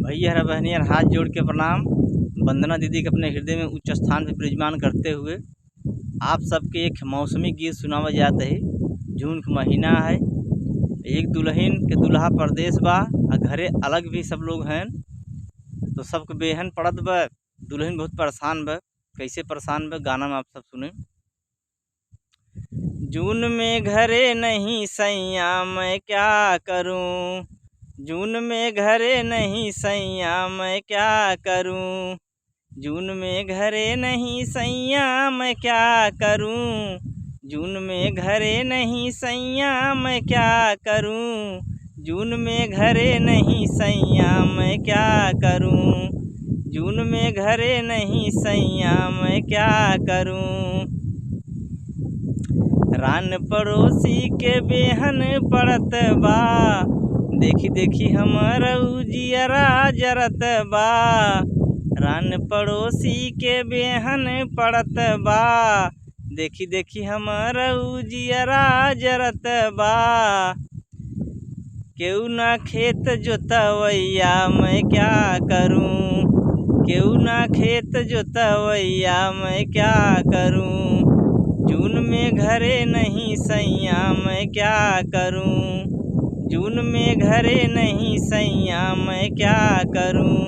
भैया हरा बहनियार हाथ जोड़ के प्रणाम। वंदना दीदी के अपने हृदय में उच्च स्थान पर विराजमान करते हुए आप सबके एक मौसमी गीत सुनावा जात है। जून का महीना है, एक दुल्हन के दुल्हा परदेश बा आ घरे अलग भी सब लोग हैं, तो सबके बेहन पड़त बा। दुल्हन बहुत परेशान बा। कैसे परेशान बा गाना में आप सब सुने। जून में घरे नहीं सैया मैं क्या करूं, जून में घरे नहीं सैया मैं क्या करूं, जून में घरे नहीं सैया मैं क्या करूं, जून में घरे नहीं सैया मैं क्या करूं, जून में घरे नहीं सैया मैं क्या करूं, जून में घरे नहीं सैया मैं क्या करूं। रान पड़ोसी के बेहन पड़त बा, देखी देखी हमर उजियरा जरत बा। रान पड़ोसी के बेहन पड़त बा, देखी देखी हमर उजियरा जरत बा। केहू ना खेत जोतवैया मैं क्या करूं, केहू ना खेत जोतवैया मैं क्या करूं, जून में घरे नहीं सैया मैं क्या करूं, जून में घरे नहीं सैया मैं क्या करूं।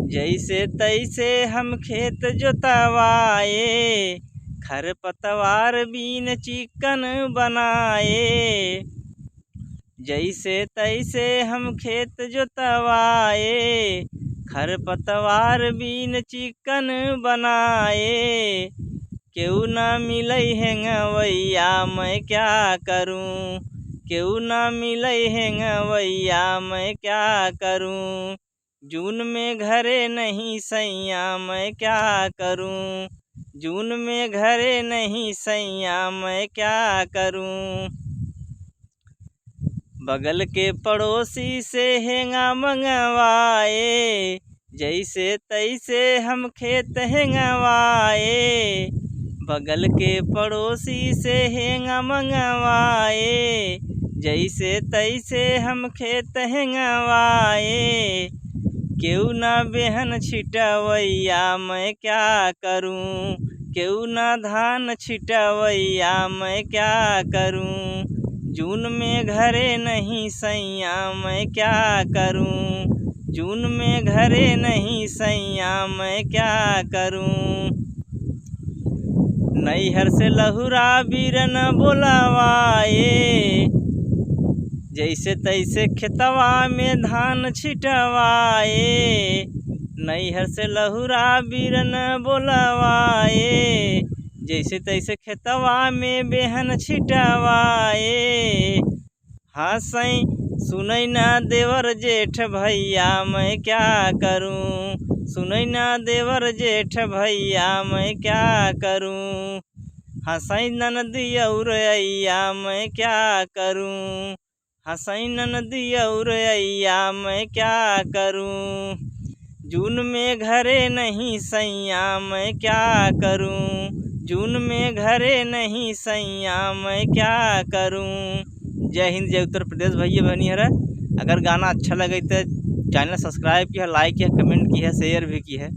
जैसे तैसे हम खेत जोतवाए, खरपतवार बीन चिकन बनाए। जैसे तैसे हम खेत जोतवाए, खरपतवार बीन चिकन बनाए। केहू ना मिलई हेंगवैया मैं क्या करूं, केहू ना मिलई हेंगवैया मैं क्या करूं, जून में घरे नहीं सैया मैं क्या करूं, जून में घरे नहीं सैया मैं क्या करूं। बगल के पड़ोसी से हेंगा मंगवाए, जैसे तैसे हम खेत हेंगवाए। बगल के पड़ोसी से हेंगा मंगवाए, जैसे तैसे हम खेत हेंगवाए। केहू ना बेहन छिटवैया मैं क्या करूं, केहू ना धान छिटवैया मैं क्या करूं, जून में घरे नहीं सैया मैं क्या करूं, जून में घरे नहीं सैया मैं क्या करूं। नैहर से लहुरा बीरन बोलावाए, जैसे तैसे खेतवा में धान छिटवाए। नैहर से लहुरा बीरन बोलावाए, जैसे तैसे खेतवा में बेहन छिटवाए। हाँ सई सुनई ना देवर जेठ भैया मैं क्या करूं, सुनई ना देवर जेठ भैया मैं क्या करूं। हंसई ननदी और अय्या मैं क्या करूं, हंसई ननदी और अय्या मैं क्या करूं, जून में घरे नहीं सैया मैं क्या करूं, जून में घरे नहीं सैया मैं क्या करूं। जय हिंद, जय उत्तर प्रदेश। भैया बहनी हरा, अगर गाना अच्छा लगे तो चैनल सब्सक्राइब किया, लाइक किया, कमेंट किया, शेयर भी की है।